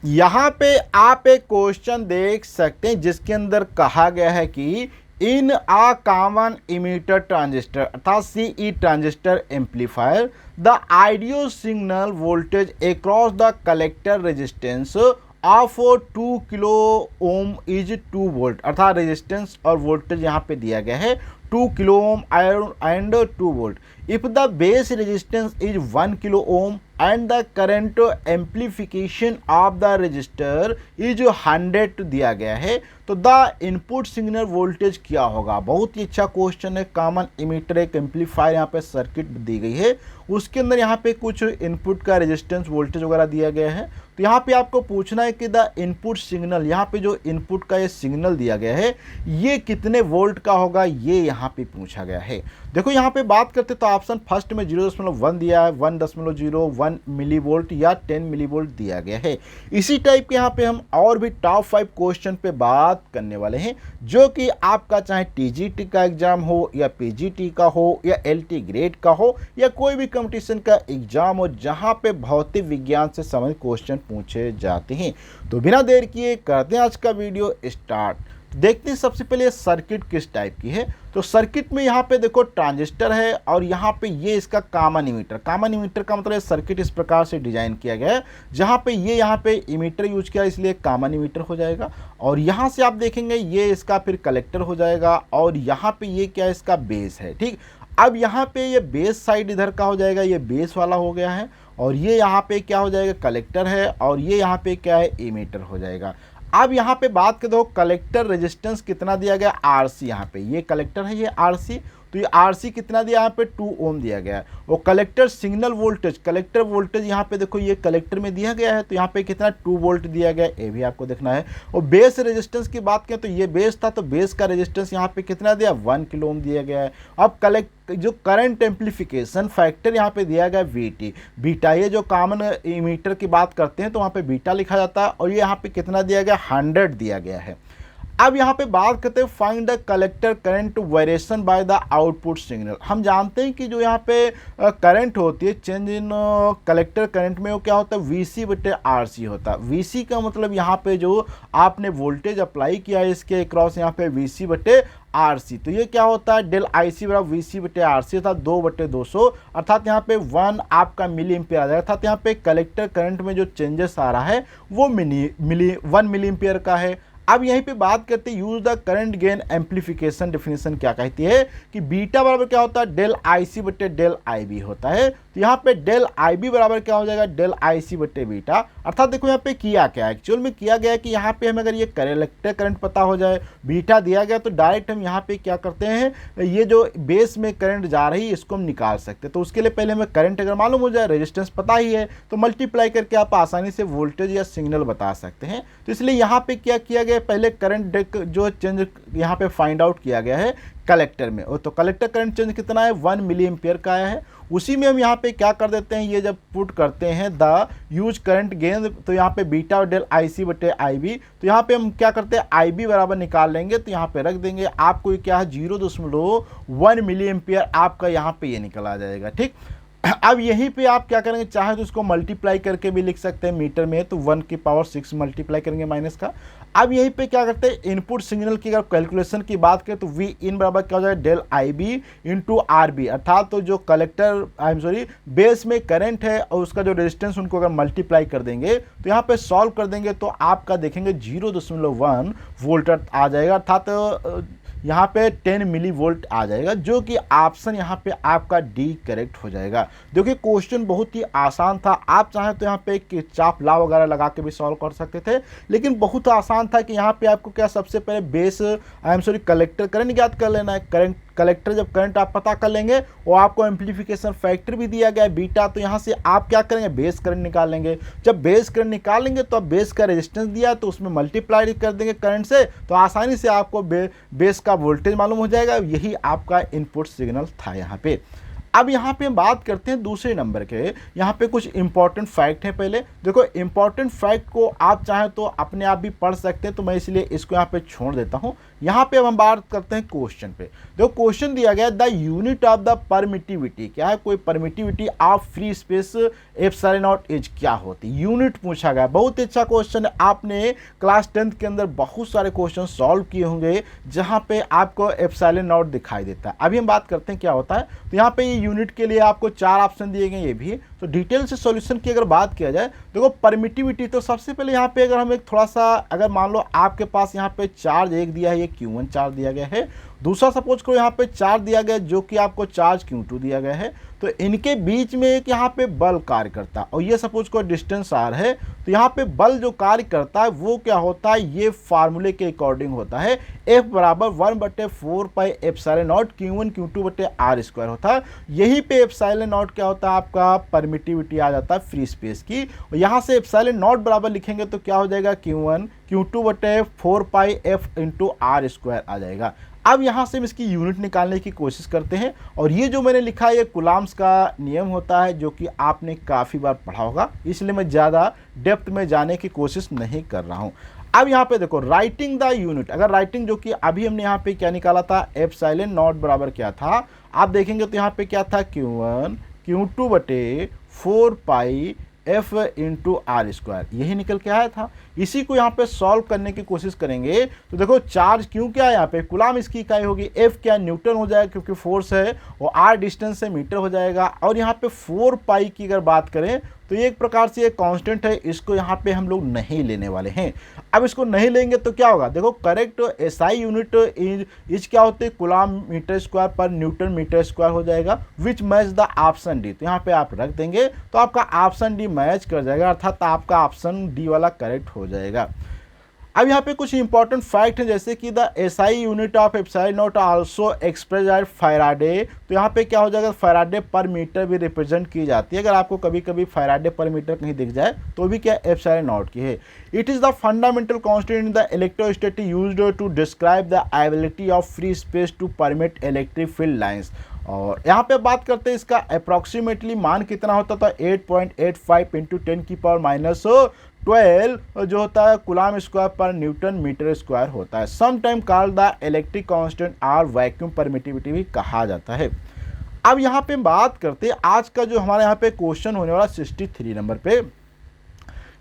यहाँ पे आप एक क्वेश्चन देख सकते हैं जिसके अंदर कहा गया है कि in a common emitter transistor अर्थात CE transistor amplifier the audio signal voltage across the collector resistance of 2 kilo ohm is 2 volt अर्थात रेजिस्टेंस और वोल्टेज यहाँ पे दिया गया है 2 kilo ohm and 2 volt. If the base resistance is 1 kilo ohm and the current amplification of the register is 100 दिया गया है तो द इनपुट सिग्नल वोल्टेज क्या होगा। बहुत ही अच्छा क्वेश्चन है। कॉमन इमीटर एक एम्पलीफायर यहाँ पे सर्किट दी गई है, उसके अंदर यहाँ पे कुछ इनपुट का रेजिस्टेंस वोल्टेज वगैरह दिया गया है। तो यहाँ पे आपको पूछना है कि द इनपुट सिग्नल, यहाँ पे जो इनपुट का ये सिग्नल दिया गया है ये कितने वोल्ट का होगा, ये यहाँ पे पूछा गया है। देखो यहाँ पे बात करते तो ऑप्शन फर्स्ट में 0.1 दिया है, 1.01 मिली वोल्ट या 10 मिली वोल्ट दिया गया है। इसी टाइप के यहाँ पे हम और भी टॉप 5 क्वेश्चन पे बात करने वाले हैं जो कि आपका चाहे टीजीटी का एग्जाम हो या पीजीटी का हो या एलटी ग्रेड का हो या कोई भी कंपटीशन का एग्जाम हो जहाँ पे भौतिक विज्ञान से संबंधित क्वेश्चन पूछे जाते हैं। तो बिना देर किए करते हैं आज का वीडियो स्टार्ट। देखते हैं सबसे पहले सर्किट किस टाइप की है। तो सर्किट में यहाँ पे देखो ट्रांजिस्टर है और यहाँ पे ये इसका कॉमन इमीटर। कॉमन इमीटर का मतलब सर्किट इस प्रकार से डिजाइन किया गया है जहाँ पे ये यहाँ पे इमीटर यूज किया इसलिए कॉमन इमीटर हो जाएगा। और यहाँ से आप देखेंगे ये इसका फिर कलेक्टर हो जाएगा और यहाँ पे ये क्या है इसका बेस है। ठीक, अब यहाँ पे ये बेस साइड इधर का हो जाएगा, ये बेस वाला हो गया है और ये यहाँ पे क्या हो जाएगा कलेक्टर है और ये यहाँ पे क्या है इमीटर हो जाएगा। अब यहाँ पे बात कर दो कलेक्टर रेजिस्टेंस कितना दिया गया आरसी, यहाँ पे ये कलेक्टर है ये आरसी, तो ये आरसी कितना दिया यहाँ पे 2 ओम दिया गया है। और collector signal voltage, collector voltage यहाँ पे देखो ये कलेक्टर में दिया गया है तो यहाँ पे कितना 2 वोल्ट दिया गया है, ये भी आपको देखना है। और बेस रेजिस्टेंस की बात करें तो ये बेस था तो बेस का रेजिस्टेंस यहाँ पे कितना दिया 1 किलो ओम दिया गया है। अब जो करंट एम्प्लीफिकेशन फैक्टर यहाँ पे दिया गया वीटी बीटा, ये जो कॉमन इमीटर की बात करते हैं तो वहाँ पे बीटा लिखा जाता है और ये यहाँ पे कितना दिया गया 100 दिया गया है। अब यहाँ पे बात करते हैं find the collector current variation by the output signal. हम जानते हैं कि जो यहाँ पे करंट होती है चेंज इन कलेक्टर करंट में वो क्या होता है वीसी बटे आरसी होता है। वीसी का मतलब यहाँ पे जो आपने वोल्टेज अप्लाई किया है इसके अक्रॉस यहाँ पे वीसी बटे आरसी, तो ये क्या होता है डेल आईसी बराबर वीसी बटे आरसी अर्थात 2/200 अर्थात यहाँ पे 1 आपका मिली एम्पियर आ जाएगा। अर्थात यहाँ पे कलेक्टर करंट में जो चेंजेस आ रहा है वो 1 मिली एम्पियर का है। अब यहीं पे बात करते हैं use the current gain amplification. Definition क्या कहती है कि बीटा बराबर क्या होता है डेल आईसी बटे डेल आईबी होता है। तो यहाँ पे डेल आईबी बराबर क्या हो जाएगा डेल आईसी बटे बीटा। अर्थात देखो यहाँ पे किया क्या है, एक्चुअल में किया गया है कि यहाँ पे हमें अगर ये कलेक्टर करंट पता हो जाए बीटा दिया गया तो डायरेक्ट हम यहाँ पे क्या करते हैं ये जो बेस में करंट जा रही है इसको हम निकाल सकते हैं। तो उसके लिए पहले हमें करंट अगर मालूम हो जाए रेजिस्टेंस पता ही है तो मल्टीप्लाई करके आप आसानी से वोल्टेज या सिग्नल बता सकते हैं। तो इसलिए यहाँ पे क्या किया गया पहले करंट जो चेंज यहाँ पे फाइंड आउट किया गया है कलेक्टर में। तो कलेक्टर करंट चेंज कितना है 1 मिली एम्पियर का है। उसी में हम यहाँ पे क्या कर देते हैं ये जब पुट करते हैं द यूज करंट गेन तो यहाँ पे बीटा और डेल आईसी बटे आईबी, तो यहाँ पे हम क्या करते हैं आईबी बराबर निकाल लेंगे तो यहाँ पे रख देंगे आपको ये क्या है 0.1 मिली एम्पियर आपका यहाँ पे ये निकल आ जाएगा। ठीक, अब यहीं पे आप क्या करेंगे चाहे तो इसको मल्टीप्लाई करके भी लिख सकते हैं मीटर में तो 1 की पावर 6 मल्टीप्लाई करेंगे माइनस का। अब यहीं पे क्या करते हैं इनपुट सिग्नल की अगर कैलकुलेशन की बात करें तो वी इन बराबर क्या हो जाएगा del I B into R B अर्थात तो जो कलेक्टर बेस में करंट है और उसका जो रेजिस्टेंस उनको अगर मल्टीप्लाई कर देंगे तो यहाँ पे सॉल्व कर देंगे तो आपका देखेंगे 0.1 वोल्ट आ जाएगा अर्थात यहाँ पे 10 मिली वोल्ट आ जाएगा जो कि ऑप्शन यहाँ पे आपका डी करेक्ट हो जाएगा। देखिए क्वेश्चन बहुत ही आसान था, आप चाहें तो यहाँ पे किरचॉफ लॉ वगैरह लगा के भी सॉल्व कर सकते थे लेकिन बहुत आसान था कि यहाँ पे आपको क्या सबसे पहले बेस कलेक्टर करंट ज्ञात कर लेना है। करंट कलेक्टर जब करंट आप पता कर लेंगे वो आपको एम्प्लीफिकेशन फैक्टर भी दिया गया है बीटा, तो यहाँ से आप क्या करेंगे बेस करंट निकाल लेंगे। जब बेस करंट निकाल लेंगे तो अब बेस का रेजिस्टेंस दिया तो उसमें मल्टीप्लाई कर देंगे करंट से तो आसानी से आपको बेस का वोल्टेज मालूम हो जाएगा। यही आपका इनपुट सिग्नल था यहाँ पे। अब यहाँ पे हम बात करते हैं दूसरे नंबर के, यहाँ पे कुछ इंपॉर्टेंट फैक्ट है। पहले देखो इंपॉर्टेंट फैक्ट को आप चाहें तो अपने आप भी पढ़ सकते हैं तो मैं इसलिए इसको यहाँ पे छोड़ देता हूँ यहाँ पे अब हम बात करते हैं क्वेश्चन पे। देखो क्वेश्चन दिया गया the unit of the permittivity, क्या है, कोई permittivity of free space epsilon not is क्या होती है, यूनिट पूछा गया। बहुत ही अच्छा क्वेश्चन है, आपने क्लास 10th के अंदर बहुत सारे क्वेश्चन सॉल्व किए होंगे जहाँ पे आपको एप्सिलॉन नॉट दिखाई देता है। अभी हम बात करते हैं क्या होता है। तो यहाँ पे ये यूनिट के लिए आपको 4 ऑप्शन दिए गए, ये भी तो डिटेल से सॉल्यूशन की अगर बात किया जाए, देखो परमिटिविटी, तो सबसे पहले यहाँ पे अगर हम एक थोड़ा सा, अगर मान लो आपके पास यहाँ पे चार्ज एक दिया है, ये Q1 चार्ज दिया गया है, दूसरा सपोज करो यहाँ पे चार्ज दिया गया जो कि आपको चार्ज Q2 दिया गया है, तो इनके बीच में एक यहाँ पे बल कार्य करता है, और ये सपोज को डिस्टेंस r है, तो यहाँ पे बल जो कार्य करता है वो क्या होता है, ये फार्मूले के अकॉर्डिंग होता है, F बराबर 1/4 pi epsilon not Q1 Q2 बटे R स्क्वायर होता है। यहीं पे एप्सिलॉन नॉट क्या होता है, आपका परमिटिविटी आ जाता है फ्री स्पेस की, और यहाँ से एप्सिलॉन नॉट बराबर लिखेंगे तो क्या हो जाएगा, Q1 Q2 बटे 4 पाई F इंटू R स्क्वायर आ जाएगा। अब यहाँ से हम इसकी यूनिट निकालने की कोशिश करते हैं, और ये जो मैंने लिखा है ये कुलाम्स का नियम होता है जो कि आपने काफ़ी बार पढ़ा होगा, इसलिए मैं ज़्यादा डेप्थ में जाने की कोशिश नहीं कर रहा हूँ। अब यहाँ पे देखो राइटिंग द यूनिट, अगर राइटिंग जो कि अभी हमने यहाँ पे क्या निकाला था, एप्सिलॉन नॉट बराबर क्या था, आप देखेंगे तो यहाँ पे क्या था, Q1 Q2 बटे 4 पाई F इंटू R स्क्वायर, यही निकल के आया था। इसी को यहाँ पे सॉल्व करने की कोशिश करेंगे तो देखो चार्ज क्यों क्या है, यहाँ पे कुलाम इसकी इकाई होगी, F क्या न्यूटन हो जाएगा क्योंकि फोर्स है, और R डिस्टेंस से मीटर हो जाएगा, और यहाँ पे 4 पाई की अगर बात करें तो ये एक प्रकार से एक कांस्टेंट है, इसको यहाँ पे हम लोग नहीं लेने वाले हैं। अब इसको नहीं लेंगे तो क्या होगा, देखो करेक्ट SI यूनिट इज क्या होते हैं, कुलाम मीटर स्क्वायर पर न्यूटन मीटर स्क्वायर हो जाएगा, विच मैच द ऑप्शन डी, तो यहाँ पे आप रख देंगे तो आपका ऑप्शन डी मैच कर जाएगा, अर्थात आपका ऑप्शन डी वाला करेक्ट हो जाएगा। अब यहाँ पे कुछ इंपॉर्टेंट फैक्ट है, जैसे कि the SI unit of epsilon not also express as Faraday, तो यहाँ पे क्या हो जाएगा, फैराडे पर मीटर भी रिप्रेजेंट की जाती है। अगर आपको कभी कभी फैराडे पर मीटर कहीं दिख जाए तो भी क्या एप्सिलॉन नॉट की है। It is the fundamental constant in the electrostatic used to describe the ability of free space to permit electric field lines. और यहाँ पे बात करते हैं इसका अप्रॉक्सीमेटली मान कितना होता था, 8.85 इंटू 10 की पावर माइनस 12 जो होता है कुलाम स्क्वायर पर न्यूटन मीटर स्क्वायर होता है। Some time called the electric constant और वैक्यूम परमिटिविटी भी कहा जाता है। अब यहाँ पे बात करते हैं आज का जो हमारे यहाँ पे क्वेश्चन होने वाला 63 नंबर पे,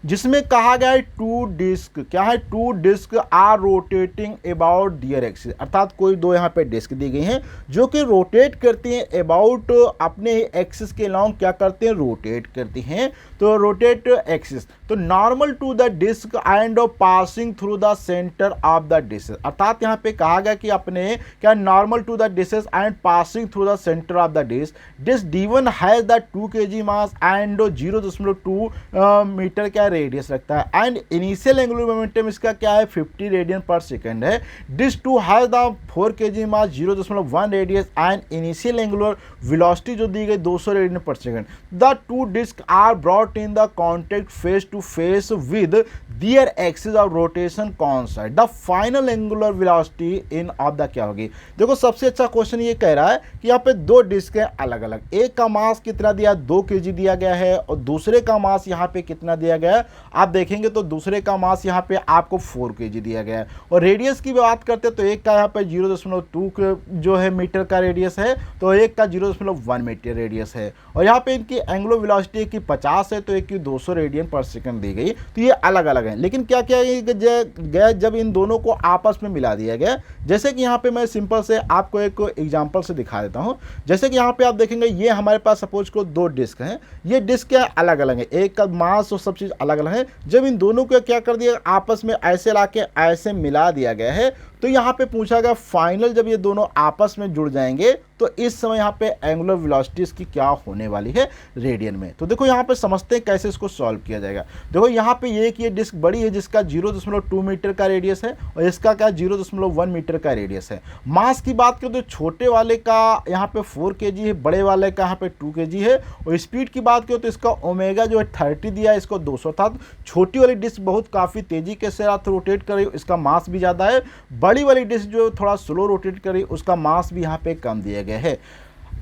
जिसमें कहा गया है टू डिस्क, क्या है, two disc are rotating about their axis, अर्थात कोई दो यहाँ पे डिस्क दी गई हैं जो कि रोटेट करती हैं अबाउट अपने एक्सिस के लॉन्ग, क्या करते हैं, रोटेट करती हैं, तो रोटेट एक्सिस, तो normal to the disc and passing through the centre of the disc, अर्थात यहाँ पे कहा गया कि अपने क्या normal to the disc and passing through the centre of the disc D1 has the 2 kg mass and 0.2 metre क्या radius रखता है, एंड इनिशियल एंगुलर मोमेंटम इसका क्या है, 50 रेडियन पर सेकंड है। Disc 2 has the 4 kg mass 0.1 radius and initial angular velocity जो दी गई 200 रेडियन पर second. The two disc are brought in the contact face to face with their axis of rotation कौन सा है, the final angular velocity in of the क्या होगी। देखो सबसे अच्छा क्वेश्चन ये कह रहा है कि यहाँ पे दो डिस्क है अलग अलग, एक का मास कितना दिया, 2 kg दिया गया है, और दूसरे का मास यहाँ पे कितना दिया गया है, आप देखेंगे तो दूसरे का मास यहाँ पे आपको 4 kg दिया गया है, और रेडियस की बात करते हैं तो एक का यहाँ पे 0.2 जो है मीटर का रेडियस है, तो एक का 0.1 मीटर रेडियस है, और यहाँ पे इनकी एंगुलर वेलोसिटी की 50 है तो एक की 200 रेडियन पर सेकंड दी गई, तो ये अलग अलग है। लेकिन क्या क्या गया जब इन दोनों को आपस में मिला दिया गया, जैसे कि यहाँ पे मैं सिंपल से आपको एक एग्जांपल से दिखा देता हूँ। जैसे कि यहाँ पे आप देखेंगे ये हमारे पास सपोज को दो डिस्क हैं, ये डिस्क क्या अलग अलग है, एक का मास और सब चीज़ अलग अलग है। जब इन दोनों को क्या कर दिया आपस में ऐसे लाके ऐसे मिला दिया गया है, तो यहाँ पे पूछा गया फाइनल जब ये दोनों आपस में जुड़ जाएंगे तो इस समय यहाँ पे एंगुलर वेलोसिटी इसकी क्या होने वाली है, रेडियन में। तो देखो यहाँ पे समझते हैं कैसे इसको सॉल्व किया जाएगा। देखो यहाँ पे ये डिस्क बड़ी है जिसका 0.2 मीटर का रेडियस है, और इसका क्या 0.1 मीटर का रेडियस है। मास की बात करें तो छोटे वाले का यहाँ पे 4 kg है, बड़े वाले का यहाँ पे 2 kg है, और स्पीड की बात करें तो इसका ओमेगा जो है 30 दिया है, इसको 200 था। छोटी वाली डिस्क बहुत काफ़ी तेजी के साथ रोटेट कर रही है, इसका मास भी ज़्यादा है। बड़ी वाली डिस्क जो थोड़ा स्लो रोटेट कर रही है उसका मास भी यहाँ पे कम दिया गया है।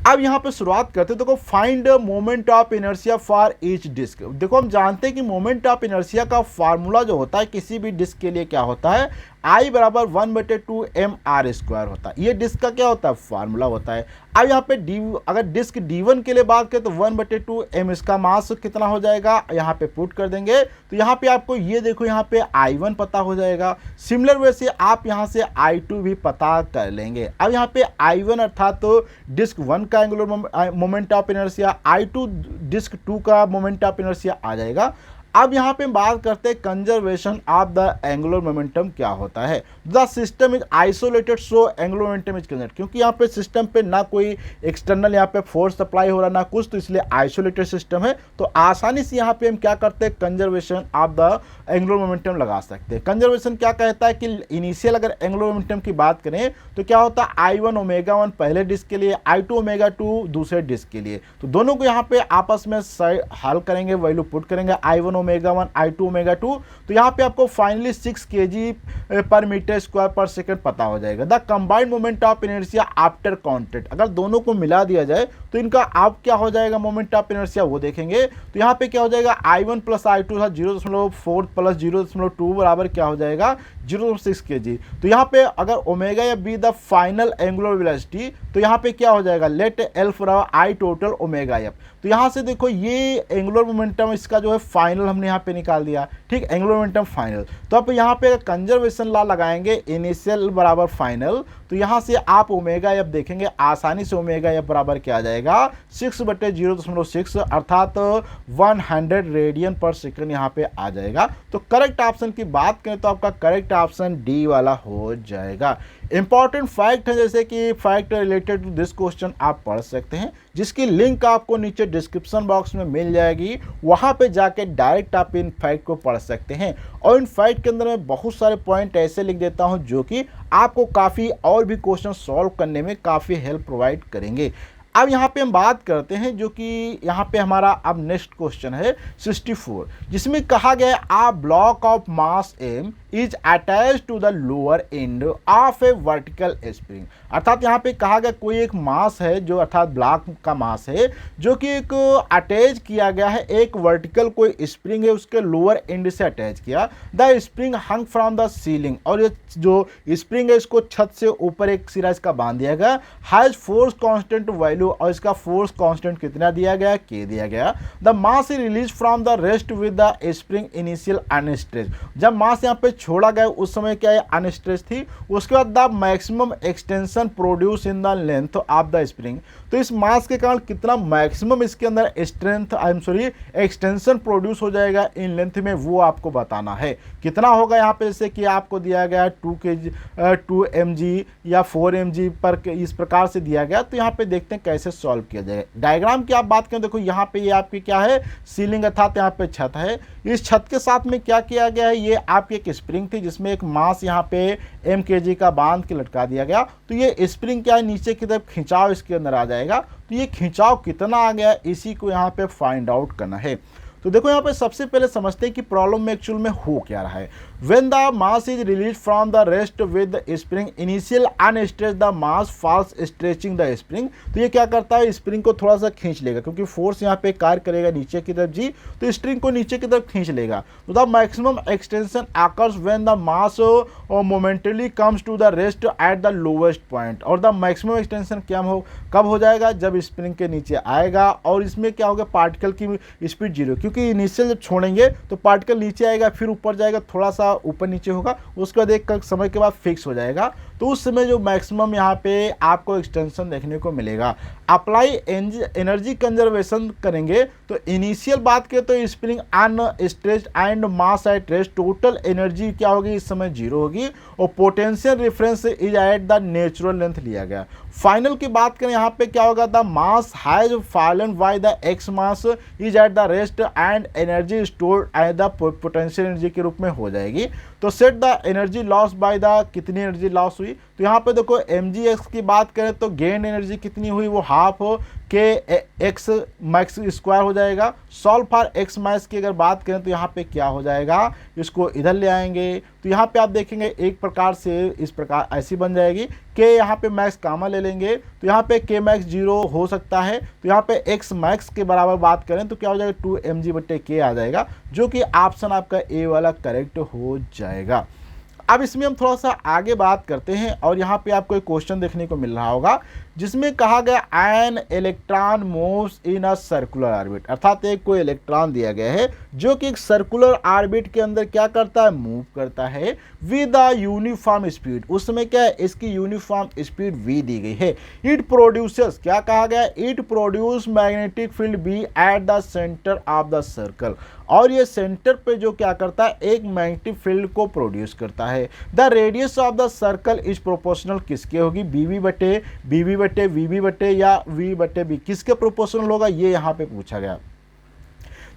अब यहाँ पे शुरुआत करते हैं, देखो find moment of inertia for each disc. देखो हम जानते हैं कि मोमेंट ऑफ इनर्शिया का फार्मूला जो होता है किसी भी डिस्क के लिए क्या होता है, आई बराबर 1/2 mr² होता है। ये डिस्क का क्या होता है, फार्मूला होता है। अब यहाँ पे अगर डिस्क D1 के लिए बात करें तो 1/2 m इसका मास कितना हो जाएगा, यहाँ पे पुट कर देंगे तो यहाँ पे आपको ये देखो यहाँ पे I1 पता हो जाएगा। सिमिलर वे से आप यहाँ से I2 भी पता कर लेंगे। अब यहाँ पे I1 अर्थात तो डिस्क 1 का angular moment of inertia, I2 disc 2 का मोमेंट ऑफ इनर्शिया आ जाएगा। अब यहाँ पे बात करते हैं conservation of the angular momentum क्या होता है। The system is isolated so angular momentum is conserve, क्योंकि यहाँ पे सिस्टम पे ना कोई एक्सटर्नल यहाँ पे फोर्स सप्लाई हो रहा ना कुछ, तो इसलिए आइसोलेटेड सिस्टम है। तो आसानी से यहाँ पे हम क्या करते हैं, conservation of the angular momentum लगा सकते हैं। कंजर्वेशन क्या कहता है कि इनिशियल अगर एंगुलर मोमेंटम की बात करें तो क्या होता है I1 ω1 पहले डिस्क के लिए, I2 ω2 दूसरे डिस्क के लिए। तो दोनों को यहाँ पे आपस में हल करेंगे, वैल्यू पुट करेंगे I1 ω1 I2 ω2, तो यहाँ पे आपको फाइनली 6 kg/m² पता हो जाएगा। The combined moment of inertia after counted, अगर दोनों को मिला दिया जाए तो इनका आप क्या हो जाएगा मोमेंट ऑफ इनर्शिया वो देखेंगे। तो यहाँ पे क्या हो जाएगा I1 + I2 था 0.4 + 0.2 बराबर क्या हो जाएगा 0.6 kg। तो यहाँ पे अगर ओमेगा या be the final angular velocity, तो यहाँ पे क्या हो जाएगा लेट एल बराबर आई टोटल ओमेगा एफ। तो यहाँ से देखो ये एंगुलर मोमेंटम इसका जो है फाइनल हमने यहाँ पे निकाल दिया, ठीक, एंगुलर मोमेंटम फाइनल। तो अब यहाँ पे कंजर्वेशन लॉ लगाएंगे इनिशियल बराबर फाइनल, तो यहाँ से आप ओमेगा एफ देखेंगे आसानी से, ओमेगा एफ बराबर क्या आ जाएगा 6/0.6 अर्थात 100 रेडियन/सेकंड यहाँ पे आ जाएगा। तो करेक्ट ऑप्शन की बात करें तो आपका करेक्ट ऑप्शन डी वाला हो जाएगा। इंपॉर्टेंट फैक्ट है जैसे कि fact related to this question आप पढ़ सकते हैं, जिसकी लिंक आपको नीचे डिस्क्रिप्शन बॉक्स में मिल जाएगी, वहां पे जाके डायरेक्ट आप इन फैक्ट को पढ़ सकते हैं। और इन फैक्ट के अंदर मैं बहुत सारे पॉइंट ऐसे लिख देता हूं जो कि आपको काफ़ी और भी क्वेश्चन सॉल्व करने में काफ़ी हेल्प प्रोवाइड करेंगे। अब यहाँ पे हम बात करते हैं जो कि यहाँ पे हमारा अब नेक्स्ट क्वेश्चन है 64, जिसमें कहा गया है a block of mass m is attached to the lower end of a vertical spring. अर्थात यहाँ पे कहा गया कोई एक मास है जो अर्थात ब्लॉक का मास है जो कि एक अटैच किया गया है एक वर्टिकल कोई स्प्रिंग है उसके लोअर एंड से अटैच किया। The spring hung from the ceiling, और ये जो स्प्रिंग है इसको छत से ऊपर एक सिरा इसका बांध दिया गया। हैज फोर्स कांस्टेंट वैल्यू, और इसका फोर्स कांस्टेंट कितना दिया गया के दिया गया। The mass is release from the rest with the spring initial unstretched, जब मास यहाँ पे छोड़ा गया उस समय क्या है अनस्ट्रेच थी। उसके बाद the maximum extension produce in the length of the spring, तो इस मास के कारण कितना मैक्सिमम इसके अंदर स्ट्रेंथ एक्सटेंशन प्रोड्यूस हो जाएगा इन लेंथ में, वो आपको बताना है। कितना होगा यहाँ पे जैसे कि आपको दिया गया 2 mg या 4 mg पर इस प्रकार से दिया गया। तो यहाँ पे देखते हैं कैसे सॉल्व किया जाएगा। डायग्राम की आप बात करें देखो यहाँ पे ये आपकी क्या है सीलिंग अर्थात यहाँ पे छत है। इस छत के साथ में क्या किया गया है, ये आपकी एक स्प्रिंग थी जिसमें एक मास यहाँ पे m kg का बांध के लटका दिया गया। तो ये स्प्रिंग क्या है नीचे की तरफ खिंचाव इसके अंदर आ जाएगा। तो ये खिंचाव कितना आ गया इसी को यहाँ पे फाइंड आउट करना है। तो देखो यहाँ पे सबसे पहले समझते हैं कि प्रॉब्लम में एक्चुअल में हो क्या रहा है। When the mass is released from the rest with the spring, initial unstretched the mass falls stretching the spring। तो ये क्या करता है स्प्रिंग को थोड़ा सा खींच लेगा क्योंकि फोर्स यहाँ पे कार्य करेगा नीचे की तरफ जी, तो स्प्रिंग को नीचे की तरफ खींच लेगा। तो the maximum extension occurs when the mass momentarily comes to the rest at the lowest point। और द मैक्सिमम एक्सटेंशन क्या हो कब हो जाएगा जब स्प्रिंग के नीचे आएगा। और इसमें क्या होगा पार्टिकल की स्पीड 0, क्योंकि इनिशियल जब छोड़ेंगे तो पार्टिकल नीचे आएगा फिर ऊपर जाएगा, थोड़ा सा ऊपर नीचे होगा, उसके बाद एक समय के बाद फिक्स हो जाएगा। तो उस समय जो मैक्सिमम यहाँ पे आपको एक्सटेंशन देखने को मिलेगा। अप्लाई एनर्जी कंजर्वेशन करेंगे तो इनिशियल बात करें तो spring unstretched and mass at rest, total energy क्या होगी इस समय 0 होगी और potential reference is at the natural length लिया गया। फाइनल की बात करें यहाँ पे क्या होगा the mass has fallen by the x mass is at the rest and energy stored at the potential energy के रूप में हो जाएगी। तो set the energy loss by the कितनी एनर्जी लॉस हुई, तो यहाँ पे देखो mgx की बात करें तो गेन एनर्जी कितनी हुई वो हाफ हो के एक्स मैक्स स्क्वायर हो जाएगा। सॉल्व फॉर एक्स मैक्स की अगर बात करें तो यहाँ पे क्या हो जाएगा इसको इधर ले आएंगे तो यहाँ पे आप देखेंगे एक प्रकार से इस प्रकार ऐसी बन जाएगी के यहाँ पे मैक्स कामा ले लेंगे तो यहाँ पे के मैक्स 0 हो सकता है। तो यहाँ पे एक्स मैक्स के बराबर बात करें तो क्या हो जाएगा 2 mg/k आ जाएगा, जो कि ऑप्शन आपका ए वाला करेक्ट हो जाएगा। अब इसमें हम थोड़ा सा आगे बात करते हैं और यहाँ पे आपको एक क्वेश्चन देखने को मिल रहा होगा जिसमें कहा गया an electron moves in a circular orbit, अर्थात एक कोई इलेक्ट्रॉन दिया गया है जो कि एक सर्कुलर ऑर्बिट के अंदर क्या करता है, मूव करता है विद अ यूनिफॉर्म स्पीड। उसमें क्या है, इसकी यूनिफॉर्म स्पीड v दी गई है। इट प्रोड्यूसेस, क्या कहा गया, it produce magnetic field B at the centre of the circle, और ये सेंटर पे जो क्या करता है, एक मैग्नेटिक फील्ड को प्रोड्यूस करता है। The radius of the circle is proportional किसके होगी, बीवी बटे वीबी बटे या वी बटे बी, किसके प्रोपोर्शनल होगा, ये यहाँ पे पूछा गया।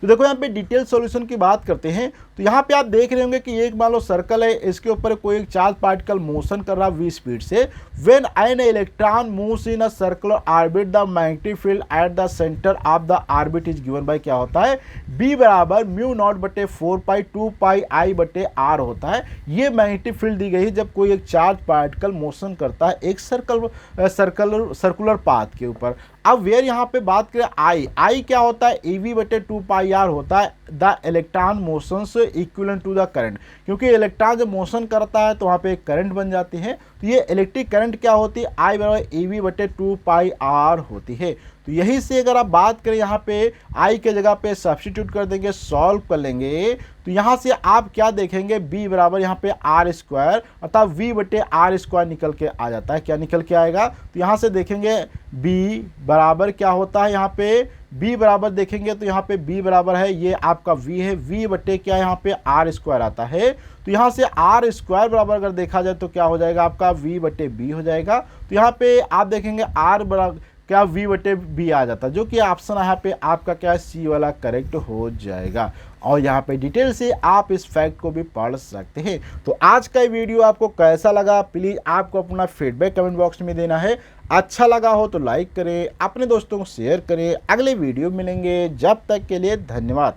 तो देखो यहाँ पे डिटेल सॉल्यूशन की बात करते हैं तो यहाँ पे आप देख रहे होंगे कि एक मान लो सर्कल है, इसके ऊपर कोई एक चार्ज पार्टिकल मोशन कर रहा है v स्पीड से। When an electron moves in a circular orbit the magnetic field at the centre of the orbit is given by क्या होता है, b बराबर म्यू नॉट बटे 4 पाई 2 पाई आई बटे आर होता है। ये मैग्नेटिक फील्ड दी गई है जब कोई एक चार्ज पार्टिकल मोशन करता है एक सर्कुलर पाथ के ऊपर। अब वेयर यहाँ पे बात करें आई क्या होता है, ev बटे 2 पाई आर होता है द इलेक्ट्रॉन मोशन से इक्विवेलेंट टू द करंट, क्योंकि इलेक्ट्रॉन जब मोशन करता है तो वहाँ पे एक करंट बन जाती है। तो ये इलेक्ट्रिक करंट क्या होती है, आई बराबर ev बटे 2 पाई आर होती है। तो यही से अगर आप बात करें यहाँ पे आई के जगह पे सब्स्टिट्यूट कर देंगे, सॉल्व कर लेंगे, तो यहाँ से आप क्या देखेंगे, b बराबर यहाँ पे आर स्क्वायर अर्थात v बटे आर स्क्वायर निकल के आ जाता है। क्या निकल के आएगा, तो यहाँ से देखेंगे b बराबर क्या होता है, यहाँ पे b बराबर देखेंगे तो यहाँ पे b बराबर है, ये आपका v है, v बटे क्या यहाँ पे आर स्क्वायर आता है। तो यहाँ से आर स्क्वायर बराबर अगर देखा जाए तो क्या हो जाएगा, आपका v बटे b हो जाएगा। तो यहाँ पे आप देखेंगे r बराबर क्या v बटे बी आ जाता है, जो कि ऑप्शन यहाँ पे आपका क्या सी वाला करेक्ट हो जाएगा। और यहाँ पे डिटेल से आप इस फैक्ट को भी पढ़ सकते हैं। तो आज का वीडियो आपको कैसा लगा, प्लीज़ आपको अपना फीडबैक कमेंट बॉक्स में देना है। अच्छा लगा हो तो लाइक करें, अपने दोस्तों को शेयर करें। अगले वीडियो मिलेंगे, जब तक के लिए धन्यवाद।